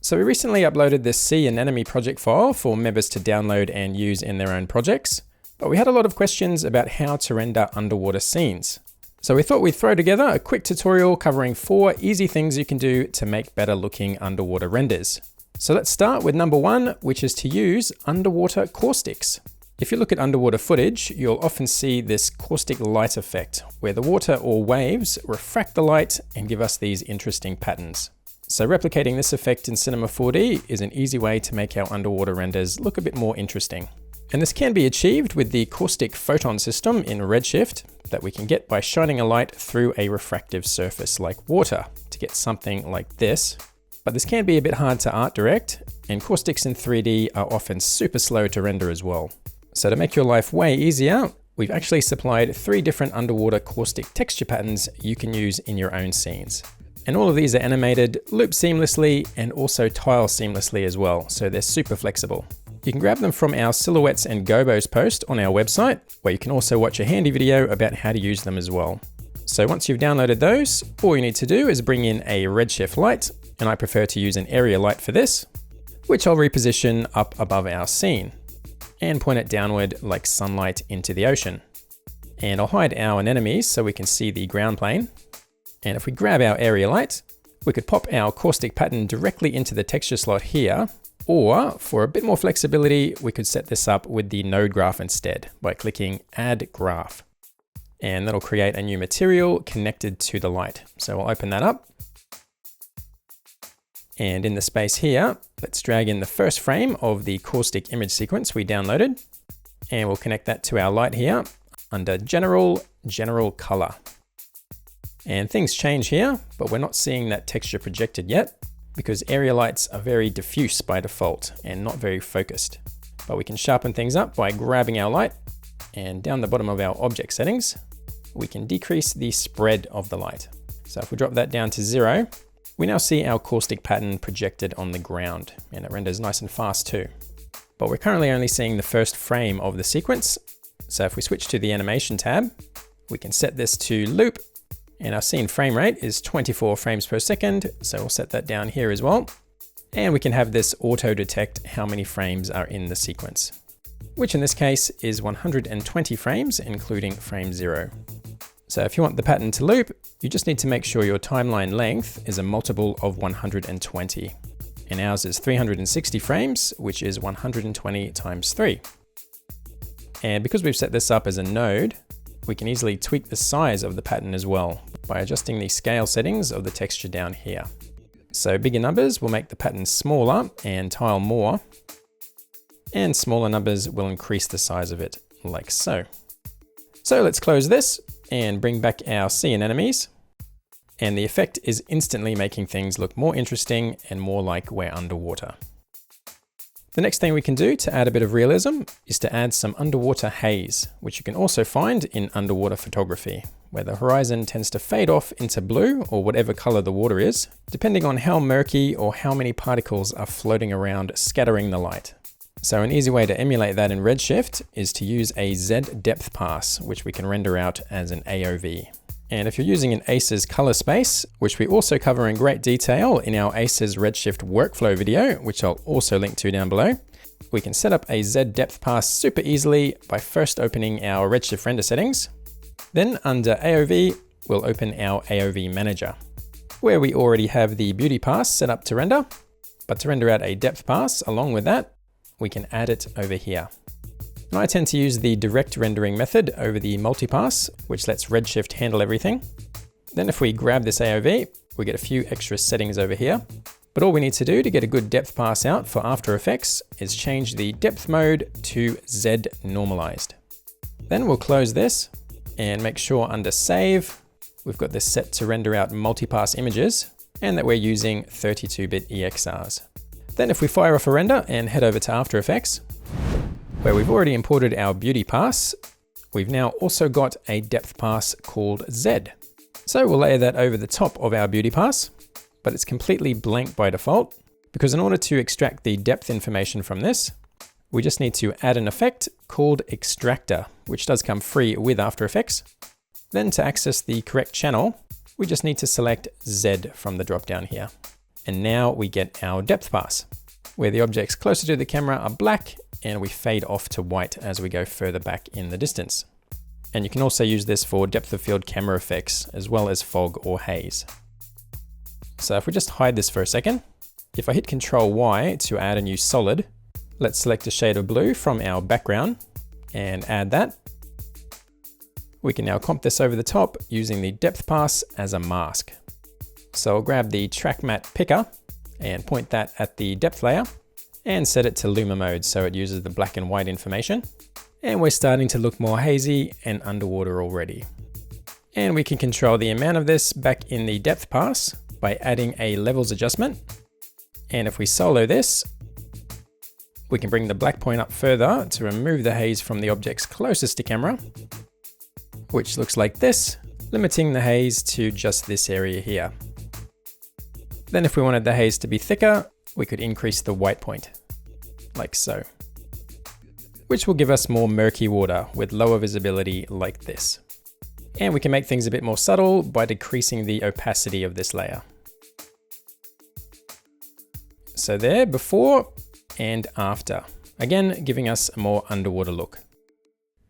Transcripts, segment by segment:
So we recently uploaded this C Anemone project file for members to download and use in their own projects, but we had a lot of questions about how to render underwater scenes. So we thought we'd throw together a quick tutorial covering 4 easy things you can do to make better looking underwater renders. So let's start with number 1, which is to use underwater CoSticks. If you look at underwater footage, you'll often see this caustic light effect, where the water or waves refract the light and give us these interesting patterns. So replicating this effect in Cinema 4D is an easy way to make our underwater renders look a bit more interesting. And this can be achieved with the caustic photon system in Redshift that we can get by shining a light through a refractive surface like water to get something like this. But this can be a bit hard to art direct, and caustics in 3D are often super slow to render as well. So to make your life way easier, we've actually supplied 3 different underwater caustic texture patterns you can use in your own scenes. And all of these are animated, loop seamlessly, and also tile seamlessly as well, so they're super flexible. You can grab them from our Silhouettes and Gobos post on our website, where you can also watch a handy video about how to use them as well. So once you've downloaded those, all you need to do is bring in a Redshift light, and I prefer to use an area light for this, which I'll reposition up above our scene, and point it downward like sunlight into the ocean. And I'll hide our anemones so we can see the ground plane. And if we grab our area light, we could pop our caustic pattern directly into the texture slot here, or for a bit more flexibility, we could set this up with the node graph instead by clicking Add Graph. And that'll create a new material connected to the light. So I'll open that up. And in the space here, let's drag in the first frame of the caustic image sequence we downloaded. And we'll connect that to our light here under General Color. And things change here, but we're not seeing that texture projected yet because area lights are very diffuse by default and not very focused. But we can sharpen things up by grabbing our light, and down the bottom of our object settings, we can decrease the spread of the light. So if we drop that down to 0, we now see our caustic pattern projected on the ground, and it renders nice and fast too. But we're currently only seeing the first frame of the sequence. So if we switch to the animation tab, we can set this to loop. And our scene frame rate is 24 frames per second, so we'll set that down here as well. And we can have this auto detect how many frames are in the sequence, which in this case is 120 frames, including frame 0. So if you want the pattern to loop, you just need to make sure your timeline length is a multiple of 120. And ours is 360 frames, which is 120 times 3. And because we've set this up as a node, we can easily tweak the size of the pattern as well by adjusting the scale settings of the texture down here. So bigger numbers will make the pattern smaller and tile more, and smaller numbers will increase the size of it, like so. So let's close this and bring back our sea anemones, and the effect is instantly making things look more interesting and more like we're underwater. The next thing we can do to add a bit of realism is to add some underwater haze, which you can also find in underwater photography, where the horizon tends to fade off into blue or whatever color the water is, depending on how murky or how many particles are floating around scattering the light. So an easy way to emulate that in Redshift is to use a Z depth pass, which we can render out as an AOV. And if you're using an ACES color space, which we also cover in great detail in our ACES Redshift workflow video, which I'll also link to down below, we can set up a Z depth pass super easily by first opening our Redshift render settings. Then under AOV, we'll open our AOV manager, where we already have the beauty pass set up to render. But to render out a depth pass along with that, we can add it over here. And I tend to use the direct rendering method over the multipass, which lets Redshift handle everything. Then if we grab this AOV, we get a few extra settings over here. But all we need to do to get a good depth pass out for After Effects is change the depth mode to Z normalized. Then we'll close this and make sure under Save, we've got this set to render out multipass images and that we're using 32-bit EXRs. Then if we fire off a render and head over to After Effects, where we've already imported our beauty pass, we've now also got a depth pass called Z. So we'll layer that over the top of our beauty pass, but it's completely blank by default, because in order to extract the depth information from this, we just need to add an effect called Extractor, which does come free with After Effects. Then to access the correct channel, we just need to select Z from the drop down here. And now we get our depth pass, where the objects closer to the camera are black and we fade off to white as we go further back in the distance. And you can also use this for depth of field camera effects, as well as fog or haze. So if we just hide this for a second, if I hit Ctrl Y to add a new solid, let's select a shade of blue from our background and add that. We can now comp this over the top using the depth pass as a mask. So I'll grab the track matte picker and point that at the depth layer and set it to luma mode so it uses the black and white information. And we're starting to look more hazy and underwater already. And we can control the amount of this back in the depth pass by adding a levels adjustment. And if we solo this, we can bring the black point up further to remove the haze from the objects closest to camera, which looks like this, limiting the haze to just this area here. Then if we wanted the haze to be thicker, we could increase the white point, like so, which will give us more murky water with lower visibility like this. And we can make things a bit more subtle by decreasing the opacity of this layer. So there, before and after, again, giving us a more underwater look.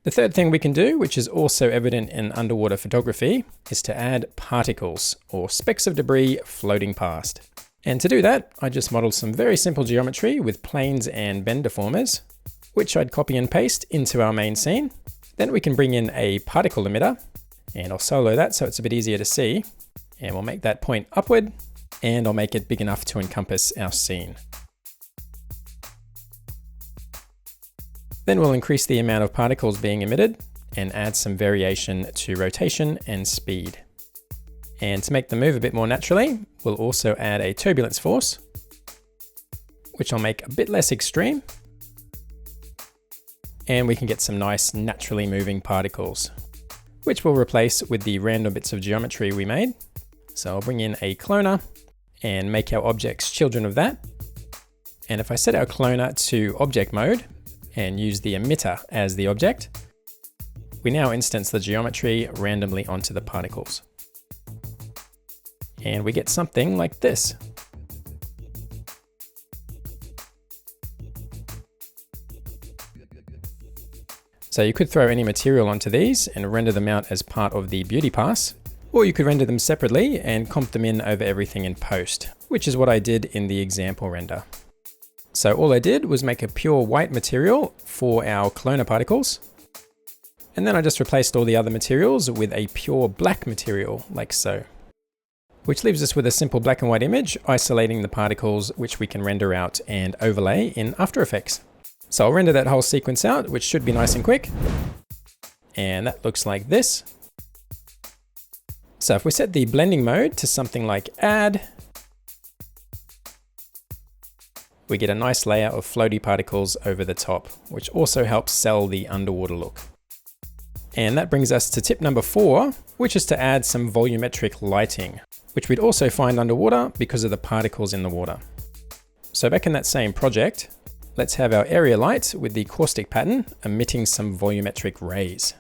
The third thing we can do, which is also evident in underwater photography, is to add particles or specks of debris floating past. And to do that, I just modeled some very simple geometry with planes and bend deformers, which I'd copy and paste into our main scene. Then we can bring in a particle emitter, and I'll solo that so it's a bit easier to see. And we'll make that point upward, and I'll make it big enough to encompass our scene. Then we'll increase the amount of particles being emitted and add some variation to rotation and speed. And to make them move a bit more naturally, we'll also add a turbulence force, which I'll make a bit less extreme. And we can get some nice naturally moving particles, which we'll replace with the random bits of geometry we made. So I'll bring in a cloner and make our objects children of that. And if I set our cloner to object mode and use the emitter as the object, we now instance the geometry randomly onto the particles. And we get something like this. So you could throw any material onto these and render them out as part of the beauty pass, or you could render them separately and comp them in over everything in post, which is what I did in the example render. So all I did was make a pure white material for our cloner particles. And then I just replaced all the other materials with a pure black material like so, which leaves us with a simple black and white image isolating the particles, which we can render out and overlay in After Effects. So I'll render that whole sequence out, which should be nice and quick. And that looks like this. So if we set the blending mode to something like add, we get a nice layer of floaty particles over the top, which also helps sell the underwater look. And that brings us to tip number 4, which is to add some volumetric lighting, which we'd also find underwater because of the particles in the water. So back in that same project, let's have our area light with the caustic pattern emitting some volumetric rays.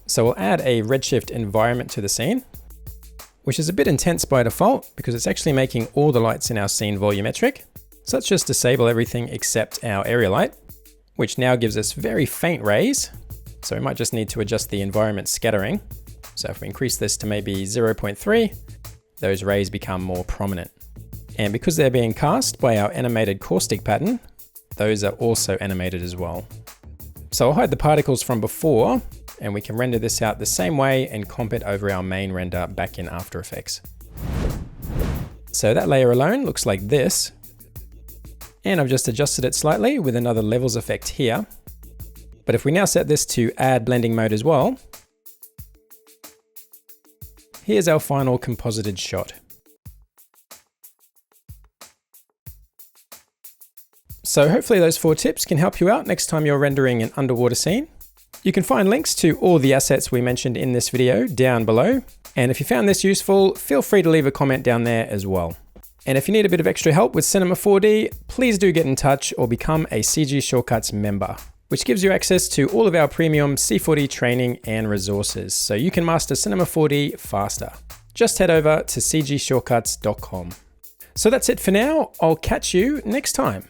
So we'll add a redshift environment to the scene, which is a bit intense by default because it's actually making all the lights in our scene volumetric. So let's just disable everything except our area light, which now gives us very faint rays. So we might just need to adjust the environment scattering. So if we increase this to maybe 0.3, those rays become more prominent. And because they're being cast by our animated caustic pattern, those are also animated as well. So I'll hide the particles from before, and we can render this out the same way and comp it over our main render back in After Effects. So that layer alone looks like this. And I've just adjusted it slightly with another levels effect here. But if we now set this to add blending mode as well, here's our final composited shot. So hopefully those 4 tips can help you out next time you're rendering an underwater scene. You can find links to all the assets we mentioned in this video down below. And if you found this useful, feel free to leave a comment down there as well. And if you need a bit of extra help with Cinema 4D, please do get in touch or become a CG Shortcuts member, which gives you access to all of our premium C4D training and resources, so you can master Cinema 4D faster. Just head over to cgshortcuts.com. So that's it for now. I'll catch you next time.